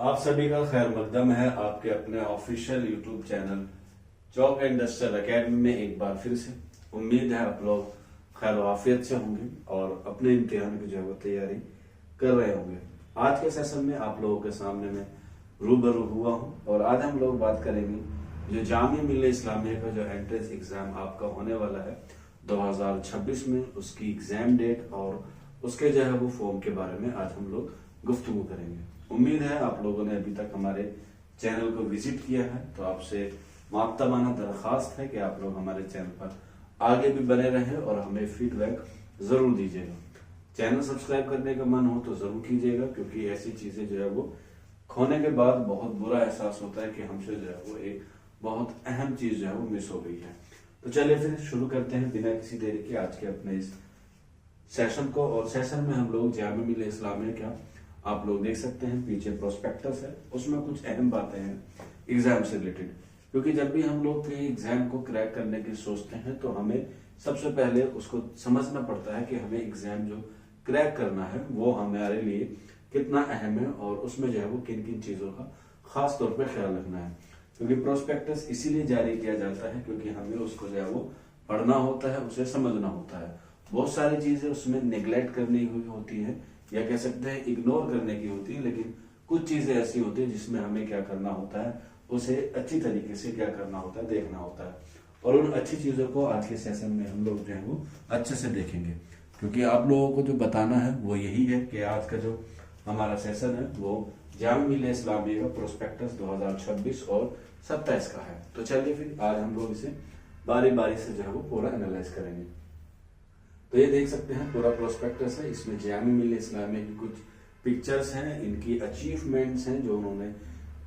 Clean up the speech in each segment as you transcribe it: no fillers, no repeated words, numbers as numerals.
आप सभी का खैर मकदम है आपके अपने ऑफिशियल यूट्यूब चैनल चौक इंडस्ट्रियल एकेडमी में एक बार फिर से। उम्मीद है आप लोग खैर वाफियत से होंगे और अपने इम्तिहान की जो है वो तैयारी कर रहे होंगे। आज के सेशन में आप लोगों के सामने मैं रूबरू हुआ हूं और आज हम लोग बात करेंगे जो जामिया मिल्लिया इस्लामिया का जो एंट्रेंस एग्जाम आपका होने वाला है 2026 में, उसकी एग्जाम डेट और उसके जो है वो फॉर्म के बारे में आज हम लोग गुफ्तगू करेंगे। उम्मीद है आप लोगों ने अभी तक हमारे चैनल को विजिट किया है तो आपसे मातबाना दरख्वास्त है कि आप लोग हमारे चैनल पर आगे भी बने रहें और हमें फीडबैक जरूर दीजिएगा। चैनल सब्सक्राइब करने का मन हो तो जरूर कीजिएगा, क्योंकि ऐसी चीजें जो है वो खोने के बाद बहुत बुरा एहसास होता है कि हमसे जो है वो एक बहुत अहम चीज जो है वो मिस हो गई है। तो चलिए फिर शुरू करते हैं बिना किसी देरी के आज के अपने इस सेशन को। और सेशन में हम लोग जामिया मिल्लिया इस्लामिया क्या आप लोग देख सकते हैं पीछे प्रोस्पेक्टस है, उसमें कुछ अहम बातें हैं एग्जाम से रिलेटेड। क्योंकि जब भी हम लोग एग्जाम को क्रैक करने की सोचते हैं तो हमें सबसे पहले उसको समझना पड़ता है कि हमें एग्जाम जो क्रैक करना है वो हमारे लिए कितना अहम है और उसमें जो है वो किन किन चीजों का खास तौर पर ख्याल रखना है। क्योंकि प्रोस्पेक्टस इसीलिए जारी किया जाता है क्योंकि हमें उसको जो है वो पढ़ना होता है, उसे समझना होता है। बहुत सारी चीजें उसमें निगलेक्ट करनी हुई होती है या कह सकते हैं इग्नोर करने की होती है, लेकिन कुछ चीजें ऐसी होती है जिसमें हमें क्या करना होता है, उसे अच्छी तरीके से क्या करना होता है, देखना होता है। और उन अच्छी चीजों को आज के सेशन में हम लोग जो है वो अच्छे से देखेंगे, क्योंकि आप लोगों को जो बताना है वो यही है कि आज का जो हमारा सेशन है वो जामिया मिल्लिया इस्लामिया का प्रोस्पेक्टस 2026 और 27 का है। तो चलिए फिर आज हम लोग इसे बारी बारी से जो है वो पूरा एनालाइज करेंगे। तो ये देख सकते हैं पूरा प्रोस्पेक्टस है, इसमें जामिया मिल्लिया इस्लामिया की कुछ पिक्चर्स हैं, इनकी अचीवमेंट्स हैं जो उन्होंने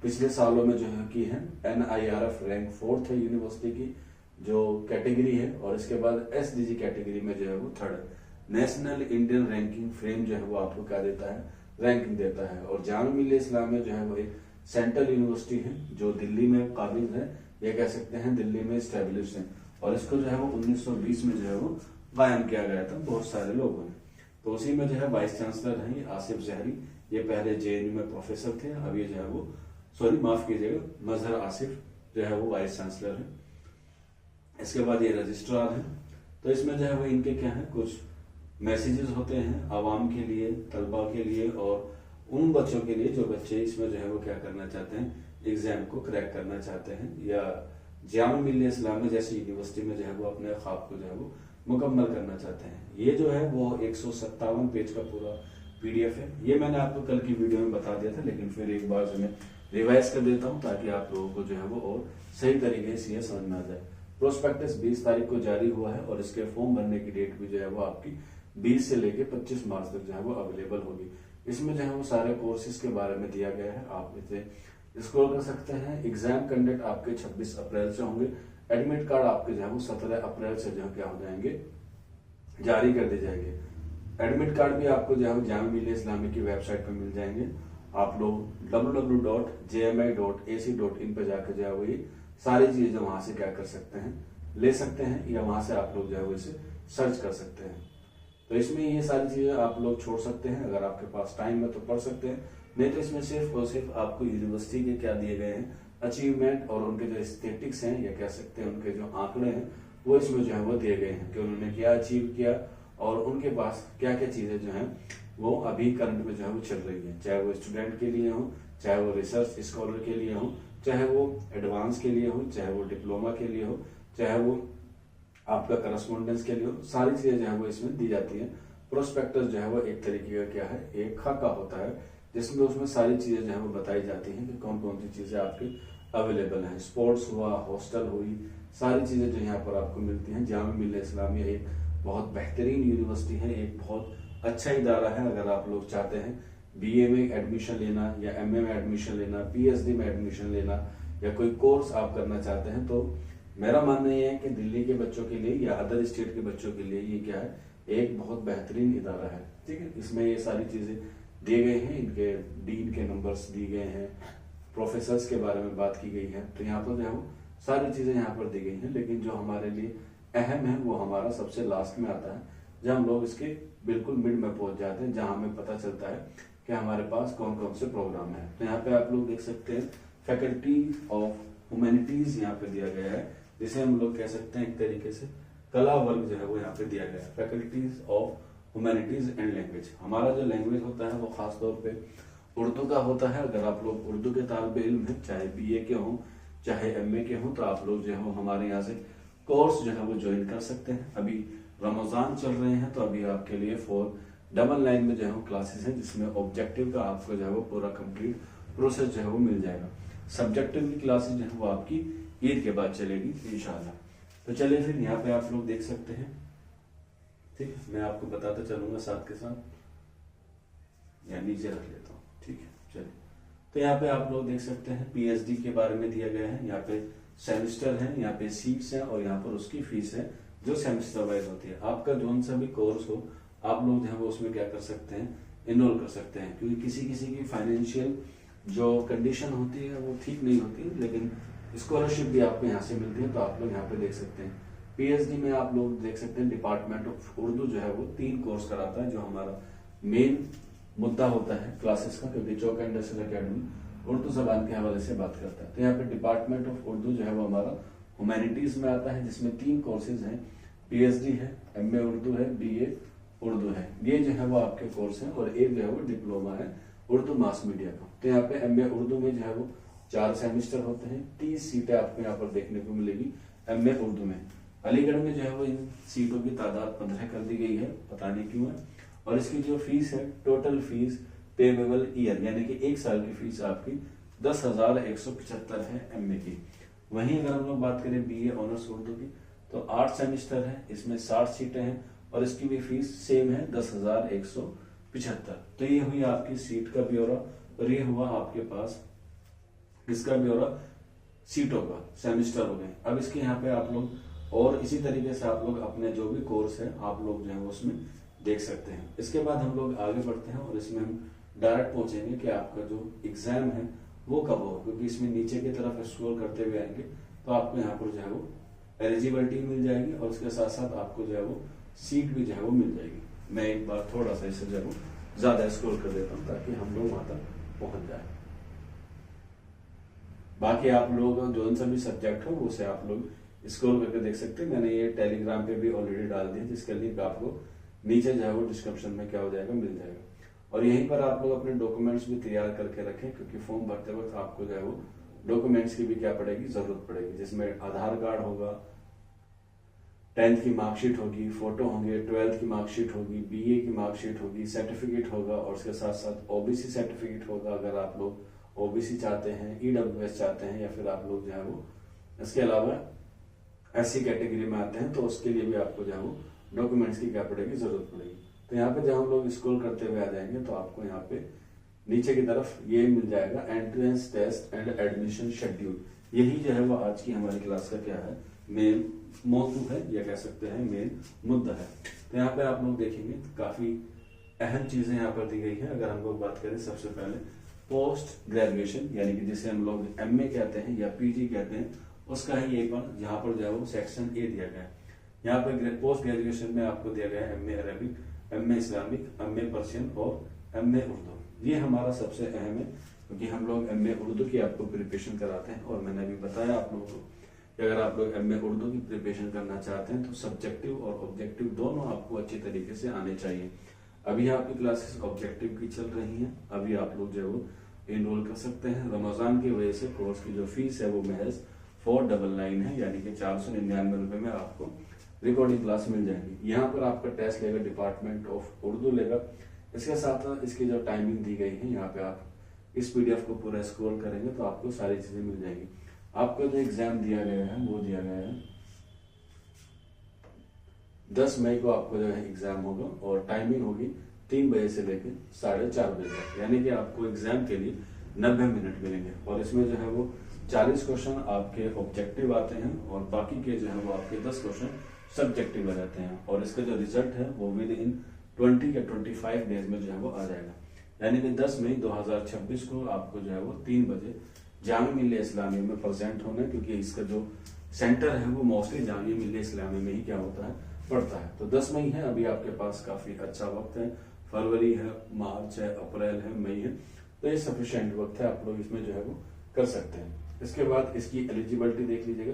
पिछले सालों में जो है की है। NIRF रैंक 4th है यूनिवर्सिटी की जो कैटेगरी है, और इसके बाद SDG कैटेगरी में जो है वो 3rd national Indian ranking frame जो है वो आपको क्या देता है, रैंकिंग देता है। और जामिया मिल्लिया इस्लामिया जो है वो एक सेंट्रल यूनिवर्सिटी है जो दिल्ली में काबिज है, ये कह सकते हैं दिल्ली में स्टेब्लिश है, और इसको जो है वो 1920 में जो है वो कायम किया गया था बहुत सारे लोगों ने। तो उसी में जो है वाइस चांसलर हैं आसिफ जहरी, ये पहले JNU में प्रोफेसर थे, अब ये जो है वो माफ कीजिएगा मजहर आसिफ जो है वो वाइस चांसलर है। इसके बाद ये रजिस्ट्रार है। तो इसमें जो है वो इनके क्या है कुछ मैसेजेस होते हैं आवाम के लिए, तलबा के लिए और उन बच्चों के लिए जो बच्चे इसमें जो है वो क्या करना चाहते हैं, एग्जाम को क्रैक करना चाहते हैं या जामिया मिल्लिया इस्लामिया जैसी यूनिवर्सिटी में जो है वो अपने ख्वाब को जो है वो मुकम्मल करना चाहते हैं। ये जो है वो 157 पेज का पूरा PDF है। ये मैंने आपको कल की वीडियो में बता दिया था, लेकिन फिर एक बार से मैं रिवाइज कर देता हूँ ताकि आप लोगों को जो है वो और सही तरीके से ये समझ में आ जाए। प्रोस्पेक्टस 20 तारीख को जारी हुआ है और इसके फॉर्म भरने की डेट भी जो है वो आपकी 20 से लेके 25 मार्च तक जो है वो अवेलेबल होगी। इसमें जो है वो सारे कोर्सेज के बारे में दिया गया है, आप इसे स्क्रॉल कर सकते हैं। एग्जाम कंडक्ट आपके 26 अप्रैल से होंगे। एडमिट कार्ड आपके जो है वो 17 अप्रैल से जो है क्या हो जाएंगे, जारी कर दिए जाएंगे। एडमिट कार्ड भी आपको जो है जामिया मिल्लिया इस्लामिया की वेबसाइट पर मिल जाएंगे। आप लोग www.jmi.ac.in पे जाकर जो है वो ये सारी चीजें वहां से क्या कर सकते हैं, ले सकते हैं, या वहां से आप लोग जो है वो इसे सर्च कर सकते हैं। तो इसमें ये सारी चीजें आप लोग छोड़ सकते हैं, अगर आपके पास टाइम है तो पढ़ सकते हैं, नहीं तो इसमें सिर्फ और सिर्फ आपको यूनिवर्सिटी के क्या दिए गए हैं अचीवमेंट और उनके जो स्टेटिक्स हैं या कह सकते हैं उनके जो आंकड़े हैं वो इसमें जो है वो दिए गए हैं कि उन्होंने क्या अचीव किया और उनके पास क्या क्या चीजें जो हैं वो अभी करंट में जो है वो चल रही है, चाहे वो स्टूडेंट के लिए हो, चाहे वो रिसर्च स्कॉलर के लिए हो, चाहे वो एडवांस के लिए हो, चाहे वो डिप्लोमा के लिए हो, चाहे वो आपका करस्पॉन्डेंस के लिए हो, सारी चीजें जो है वो इसमें दी जाती है। प्रोस्पेक्टस जो है वो एक तरीके का क्या है, एक खाका होता है जिसमें उसमें सारी चीजें जो है वो बताई जाती हैं कि कौन कौन सी चीजें आपके अवेलेबल हैं। स्पोर्ट्स हुआ, हॉस्टल हुई, सारी चीजें जो यहाँ पर आपको मिलती हैं। जामिया मिल्लिया इस्लामिया एक बहुत बेहतरीन यूनिवर्सिटी है, एक बहुत अच्छा इदारा है। अगर आप लोग चाहते हैं BA में एडमिशन लेना या MA में एडमिशन लेना, PhD में एडमिशन लेना या कोई कोर्स आप करना चाहते हैं, तो मेरा मानना यह है कि दिल्ली के बच्चों के लिए या अदर स्टेट के बच्चों के लिए ये क्या है, एक बहुत बेहतरीन इदारा है। ठीक है, इसमें ये सारी चीजें दिए गए हैं, इनके डीन के नंबर्स दिए गए हैं, प्रोफेसर्स के बारे में बात की गई है। तो यहाँ पर जो है वो सारी चीजें यहाँ पर दी गई हैं, लेकिन जो हमारे लिए अहम है वो हमारा सबसे लास्ट में आता है, जब हम लोग इसके बिल्कुल मिड में पहुंच जाते हैं, जहां हमें पता चलता है कि हमारे पास कौन कौन से प्रोग्राम है। तो यहाँ पे आप लोग देख सकते हैं फैकल्टी ऑफ ह्यूमैनिटीज यहाँ पे दिया गया है, जिसे हम लोग कह सकते हैं एक तरीके से कला वर्ग जो है वो यहाँ पे दिया गया है, faculties of humanities and language. हमारा जो लैंग्वेज होता है वो खासतौर पे उर्दू का होता है। अगर आप लोग उर्दू के तालिबे इल्म हैं, चाहे BA के हों चाहे MA के हों, तो आप लोग जो है हमारे यहाँ से कोर्स जो है वो ज्वाइन कर सकते हैं। अभी रमजान चल रहे हैं, तो अभी आपके लिए 499 में जो है वो क्लासेस हैं, जिसमें ऑब्जेक्टिव का आपको जो है वो पूरा कंप्लीट प्रोसेस जो है वो मिल जाएगा। सब्जेक्टिव की क्लासेस जो है वो आपकी ईद के बाद चलेगी इंशाल्लाह। तो चलिए फिर यहाँ पे आप लोग देख सकते हैं, ठीक है, मैं आपको बताता चलूंगा साथ के साथ, या नीचे रख लेता हूँ, ठीक है। चलिए, तो यहाँ पे आप लोग देख सकते हैं PhD के बारे में दिया गया है। यहाँ पे सेमेस्टर है, यहाँ पे सीट्स है, और यहाँ पर उसकी फीस है जो सेमेस्टर वाइज होती है। आपका जो सा भी कोर्स हो, आप लोग जो है वो उसमें क्या कर सकते हैं, इनरोल कर सकते हैं, क्योंकि किसी किसी की फाइनेंशियल जो कंडीशन होती है वो ठीक नहीं होती, लेकिन स्कॉलरशिप भी आपको यहाँ से मिलती है। तो आप लोग यहाँ पे देख सकते हैं PhD में आप लोग देख सकते हैं डिपार्टमेंट ऑफ उर्दू जो है वो 3 कोर्स कराता है, जो हमारा मेन मुद्दा होता है क्लासेस का, क्योंकि चौक एंड डसल एकेडमी उर्दू जबान के हवाले से बात करता है। तो यहाँ पे डिपार्टमेंट ऑफ उर्दू जो है वो हमारा ह्यूमैनिटीज में आता है, जिसमें 3 कोर्सेज हैं, PhD है, MA उर्दू है, BA उर्दू है। ये जो है वो आपके कोर्स हैं, और एक जो है वो डिप्लोमा है उर्दू मास मीडिया का। तो यहाँ पे MA उर्दू में जो है वो 4 सेमेस्टर होते हैं, 30 सीटें आपको यहाँ पर देखने को मिलेगी MA उर्दू में। अलीगढ़ में जो है वो इन सीटों की तादाद 15 कर दी गई है, पता नहीं क्यों है। और इसकी जो फीस है, टोटल फीस पेबल ईयर, यानी कि 1 साल की फीस आपकी 10,175 है MA की। वहीं अगर हम लोग बात करें BA ऑनर्स उर्दू की, तो 8 सेमेस्टर है, इसमें 60 सीटें हैं, और इसकी भी फीस सेम है 10,175। तो ये हुई आपकी सीट का ब्यौरा, और ये हुआ आपके पास किसका ब्यौरा, सीटों का, सेमेस्टर हो गए। अब इसके यहाँ पे आप लोग, और इसी तरीके से आप लोग अपने जो भी कोर्स है आप लोग जो है उसमें देख सकते हैं। इसके बाद हम लोग आगे बढ़ते हैं, और इसमें हम डायरेक्ट पहुंचेंगे कि आपका जो एग्जाम है वो कब होगा, क्योंकि इसमें नीचे की तरफ स्क्रॉल करते हुए आएंगे तो आपको यहाँ पर जो है वो एलिजिबिलिटी मिल जाएगी, और उसके साथ साथ आपको जो है वो सीट भी जो है वो मिल जाएगी। मैं एक बार थोड़ा सा इसे जो है ज्यादा स्क्रॉल कर देता हूँ, ताकि हम लोग वहां तक पहुंच जाए। बाकी आप लोग जो सा भी सब्जेक्ट हो उसे आप लोग स्क्रॉल करके देख सकते हैं। मैंने ये टेलीग्राम पे भी ऑलरेडी डाल दिया, जिसका लिंक आपको नीचे जो है वो डिस्क्रिप्शन में क्या हो जाएगा, मिल जाएगा। और यहीं पर आप लोग अपने डॉक्यूमेंट्स भी तैयार करके रखें, क्योंकि फॉर्म भरते वक्त आपको जो है वो डॉक्यूमेंट्स की भी क्या पड़ेगी, जरूरत पड़ेगी, जिसमें आधार कार्ड होगा, 10th की मार्कशीट होगी, फोटो होंगे, 12th की मार्कशीट होगी, BA की मार्कशीट होगी, सर्टिफिकेट होगा, और उसके साथ साथ OBC सर्टिफिकेट होगा अगर आप लोग OBC चाहते हैं, EWS चाहते हैं, या फिर आप लोग जो है वो इसके अलावा SC कैटेगरी में आते हैं, तो उसके लिए भी आपको जो है वो डॉक्यूमेंट्स की क्या पड़ेगी, जरूरत पड़ेगी। तो यहाँ पे जब हम लोग स्क्रॉल करते हुए आ जाएंगे तो आपको यहाँ पे नीचे की तरफ ये मिल जाएगा, entrance test and admission schedule. यही जो है वो आज की हमारी क्लास का क्या है, मेन मौजू है, या कह सकते हैं मेन मुद्दा है। तो यहाँ पे आप लोग देखेंगे काफी अहम चीजें यहाँ पर दी गई है। अगर हम लोग बात करें सबसे पहले पोस्ट ग्रेजुएशन, यानी कि जिसे हम लोग MA कहते हैं या PG कहते हैं, उसका ही एक बार यहाँ पर जो है वो सेक्शन A दिया गया है। यहाँ पे पोस्ट ग्रेजुएशन में आपको दिया गया है MA Arabic, MA Islamic, MA Persian और MA उर्दू। ये हमारा सबसे अहम है, क्योंकि हम लोग MA उर्दू की आपको प्रिपरेशन कराते हैं। और मैंने अभी बताया आप लोगों को कि अगर आप लोग MA उर्दू की प्रिपरेशन करना चाहते हैं तो सब्जेक्टिव और ऑब्जेक्टिव दोनों आपको अच्छी तरीके से आने चाहिए। अभी आपकी क्लासेस ऑब्जेक्टिव की चल रही हैं, अभी आप लोग जो है वो इनरोल कर सकते हैं। रमजान की वजह से कोर्स की जो फीस है वो महज 499 है, यानी कि 499 रुपए में आपको रिकॉर्डिंग क्लास मिल जाएगी। यहाँ पर आपका टेस्ट लेगा डिपार्टमेंट ऑफ उर्दू लेगा। इसके साथ इसकी जो टाइमिंग दी गई है, यहाँ पे आप इस PDF को पूरा स्क्रॉल करेंगे तो आपको सारी चीजें मिल जाएगी। आपका जो एग्जाम दिया गया है वो दिया गया है 10 मई को आपको जो है एग्जाम होगा, और टाइमिंग होगी 3 बजे से लेकर 4:30 बजे तक, यानी कि आपको एग्जाम के लिए 90 मिनट मिलेंगे। और इसमें जो है वो 40 क्वेश्चन आपके ऑब्जेक्टिव आते हैं, और बाकी के जो है वो आपके 10 क्वेश्चन सब्जेक्टिव आ जाते हैं। और इसका जो रिजल्ट है वो विद इन 20 या 25 डेज में जो है वो आ जाएगा, यानी कि 10 मई 2026 को आपको जो है वो 3 बजे जामिया मिल्लिया इस्लामिया में प्रेजेंट होना है, क्योंकि इसका जो सेंटर है वो मोस्टली जामिया मिल्लिया इस्लामिया में ही क्या होता है, पड़ता है। तो 10 मई है, अभी आपके पास काफी अच्छा वक्त है। फरवरी है, मार्च है, अप्रैल है, मई है, तो ये सफिशिएंट वक्त है, आप लोग इसमें जो है वो कर सकते हैं। इसके बाद इसकी एलिजिबिलिटी देख लीजिएगा,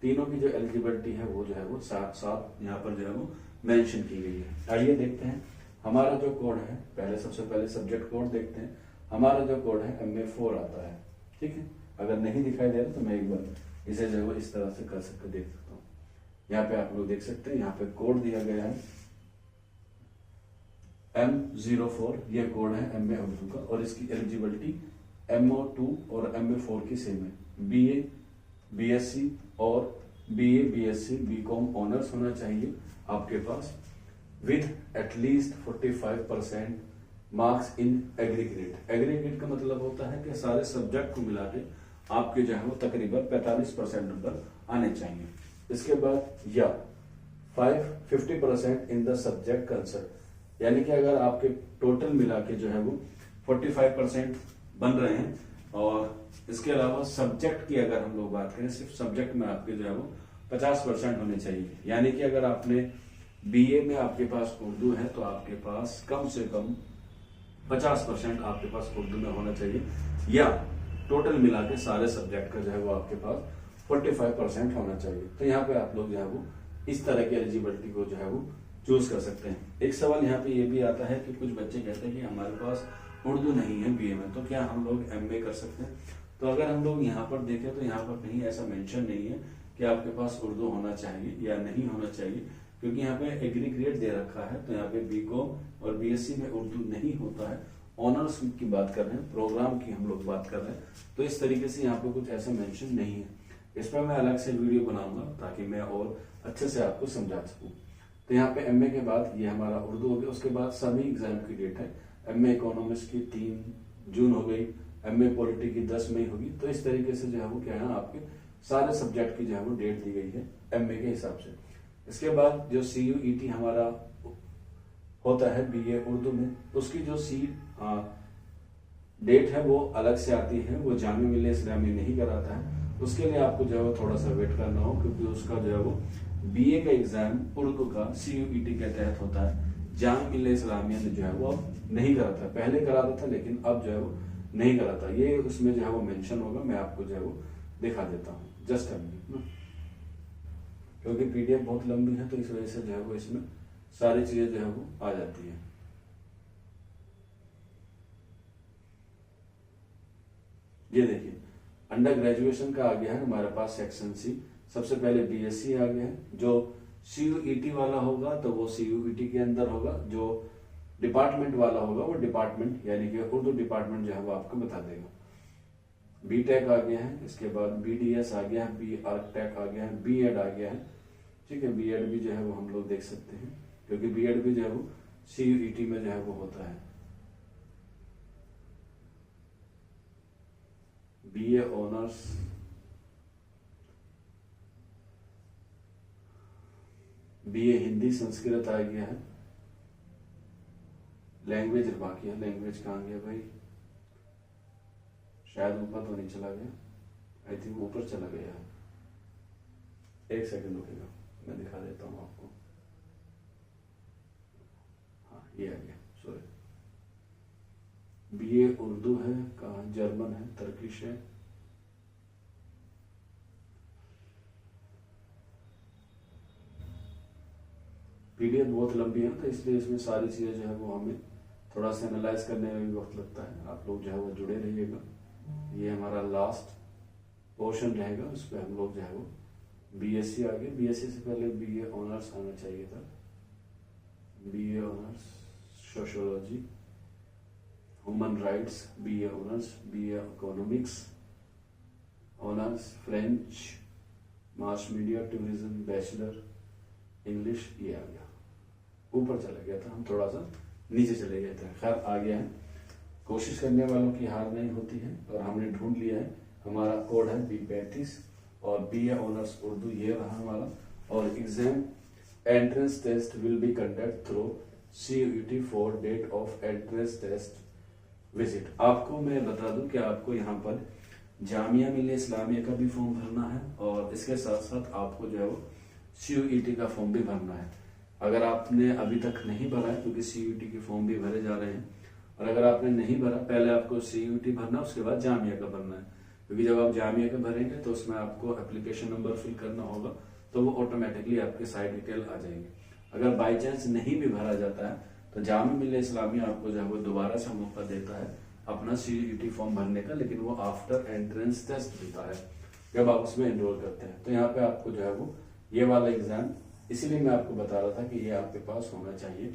तीनों की जो एलिजिबिलिटी है वो जो है वो साथ साथ यहाँ पर जो है वो मेंशन की गई है। आइए देखते हैं हमारा जो कोड है, पहले सबसे पहले सब्जेक्ट कोड देखते हैं। हमारा जो कोड है MA4 आता है, ठीक है। अगर नहीं दिखाई दे रहा तो मैं एक बार इसे जो है वो इस तरह से कर सकते देख सकता हूँ। यहाँ पे आप लोग देख सकते हैं, यहाँ पे कोड दिया गया है M04, ये कोड है MA उर्दू का, और इसकी एलिजिबिलिटी MO2 और MA4 की सेम है। BA, BSc और BA, BSc, BCom ऑनर्स होना चाहिए आपके पास, with at least 45% marks in aggregate. Aggregate का मतलब होता है कि सारे सब्जेक्ट को मिला के आपके जो है वो तकरीबन 45% नंबर आने चाहिए। इसके बाद या 50% इन द सब्जेक्ट कंसर्न, यानी कि अगर आपके टोटल मिला के जो है वो 45% बन रहे हैं, और इसके अलावा सब्जेक्ट की अगर हम लोग बात करें, सिर्फ सब्जेक्ट में आपके जो है वो 50% होने चाहिए। यानी कि अगर आपने BA में आपके पास उर्दू है तो आपके पास कम से कम 50% आपके पास उर्दू में होना चाहिए, या टोटल मिला के सारे सब्जेक्ट का जो है वो आपके पास 45% होना चाहिए। तो यहाँ पे आप लोग जो है वो इस तरह की एलिजिबिलिटी को जो है वो चूज कर सकते हैं। एक सवाल यहाँ पे ये भी आता है कि कुछ बच्चे कहते हैं कि हमारे पास उर्दू नहीं है BA में, तो क्या हम लोग MA कर सकते हैं? तो अगर हम लोग यहाँ पर देखें तो यहाँ पर कहीं ऐसा मेंशन नहीं है कि आपके पास उर्दू होना चाहिए या नहीं होना चाहिए, क्योंकि यहाँ पे एग्रीगेट दे रखा है। तो यहाँ पे BCom और BSc में उर्दू नहीं होता है। ऑनर्स की बात कर रहे हैं, प्रोग्राम की हम लोग बात कर रहे हैं, तो इस तरीके से यहाँ पे कुछ ऐसा मेंशन नहीं है। इस पर मैं अलग से वीडियो बनाऊंगा ताकि मैं और अच्छे से आपको समझा सकूं। तो यहाँ पे MA के बाद ये हमारा उर्दू हो गया। उसके बाद सभी एग्जाम की डेट है, MA इकोनॉमिक्स की 3 जून हो गई, MA पॉलिटी की 10 मई होगी। तो इस तरीके से जो है वो क्या है, आपके सारे सब्जेक्ट की जो है वो डेट दी गई है MA के हिसाब से। इसके बाद जो CUET हमारा होता है BA उर्दू में, उसकी जो डेट है वो अलग से आती है, वो जामिया मिल्लिया इस्लामिया नहीं कराता है। उसके लिए आपको जो है वो थोड़ा सा वेट करना हो, क्योंकि उसका जो है वो BA का एग्जाम उर्दू का CUET के तहत होता है। जामिया मिल्लिया इस्लामिया ने जो है वो अब नहीं कराता, पहले कराता था लेकिन अब जो है वो नहीं कराता। ये उसमें जो है वो मेंशन होगा, मैं आपको जो है वो दिखा देता हूँ, जस्ट अ मिनट, क्योंकि PDF बहुत लंबी है तो इस वजह से जो है वो इसमें सारी चीजें जो है वो आ जाती है। ये देखिए अंडर ग्रेजुएशन का आ गया है हमारे पास सेक्शन C। सबसे पहले BSc आ गया है। जो CUET वाला होगा तो वो CUET के अंदर होगा, जो डिपार्टमेंट वाला होगा वो डिपार्टमेंट यानी कि उर्दू डिपार्टमेंट जो है वो आपको बता देगा। BTech आ गया है, इसके बाद BDS आ गया है, BArchTech आ गया है, B.Ed आ गया है, ठीक है। B.Ed भी जो है वो हम लोग देख सकते हैं, क्योंकि B.Ed भी जो है वो CUET में जो है वो होता है। BA honours, BA Hindi Sanskrit आ गया है। लैंग्वेज बाकी है, लैंग्वेज कहाँ गया भाई, शायद ऊपर तो नहीं चला गया, आई थिंक ऊपर चला गया है। एक सेकंड रुकेगा, मैं दिखा देता हूँ आपको। हाँ ये आ गया, सॉरी। BA उर्दू है, कहाँ, जर्मन है, तुर्किश है, PDF बहुत लंबी है तो इसलिए इसमें सारी चीजें जो है वो हमें थोड़ा सा एनालाइज करने में भी वक्त लगता है। आप लोग जो है वो जुड़े रहिएगा। ये हमारा लास्ट पोर्शन रहेगा, उस पर हम लोग जो है वो BSc आ गए। BSc से पहले BA ऑनर्स आना चाहिए था। BA honours sociology, human rights, BA honours, BA economics honours, French, mass media, tourism, bachelor English, ये आ गया। ऊपर चला गया था, हम थोड़ा सा नीचे चले गए थे, खैर आ गया है। कोशिश करने वालों की हार नहीं होती है, और हमने ढूंढ लिया है। हमारा कोड है B35 और BA ऑनर्स उर्दू, ये रहा हमारा। और exam entrance test will be conduct through CUET for date of entrance test visit. आपको मैं बता दूं कि आपको यहाँ पर जामिया मिल्लिया इस्लामिया का भी फॉर्म भरना है, और इसके साथ साथ आपको जो है वो CUET का फॉर्म भी भरना है। अगर आपने अभी तक नहीं भरा है, क्योंकि CUET के फॉर्म भी भरे जा रहे हैं, और अगर आपने नहीं भरा, पहले आपको CUET भरना, उसके बाद जामिया का भरना है, क्योंकि जब आप जामिया का भरेंगे तो उसमें आपको एप्लीकेशन नंबर फिल करना होगा, तो वो ऑटोमेटिकली आपके साइड डिटेल आ जाएंगे। अगर बाई चांस नहीं भी भरा जाता है तो जामिया मिल्लिया इस्लामिया आपको जो है वो दोबारा से मौका देता है अपना CUET फॉर्म भरने का, लेकिन वो आफ्टर एंट्रेंस टेस्ट देता है जब आप उसमें एनरोल करते हैं। तो यहाँ पे आपको जो है वो ये वाला एग्जाम, इसीलिए मैं आपको बता रहा था कि ये आपके पास होना चाहिए,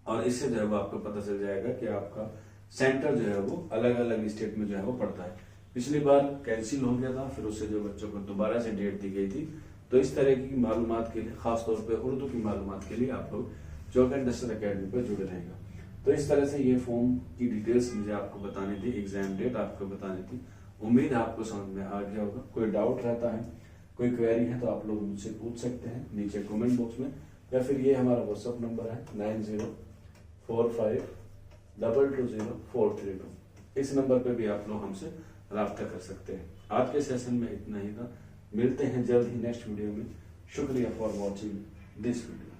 और इससे जो है वो आपको पता चल जाएगा कि आपका सेंटर जो है वो अलग अलग स्टेट में जो है वो पड़ता है। पिछली बार कैंसिल हो गया था, फिर उससे जो बच्चों को दोबारा से डेट दी गई थी। तो इस तरह की मालूमात के लिए, खासतौर पे उर्दू की मालूमात के लिए, आप लोग जॉब एंड डस्टर अकेडमी पर जुड़े रहेगा। तो इस तरह से ये फॉर्म की डिटेल्स मुझे आपको बतानी थी, एग्जाम डेट आपको बतानी थी। उम्मीद है आपको समझ में आ गया होगा। कोई डाउट रहता है, कोई क्वेरी है, तो आप लोग मुझसे पूछ सकते हैं नीचे कमेंट बॉक्स में, या फिर ये हमारा व्हाट्सअप नंबर है 9045220432। इस नंबर पे भी आप लोग हमसे राब्ता कर सकते हैं। आज के सेशन में इतना ही था, मिलते हैं जल्द ही नेक्स्ट वीडियो में। शुक्रिया फॉर वॉचिंग दिस वीडियो।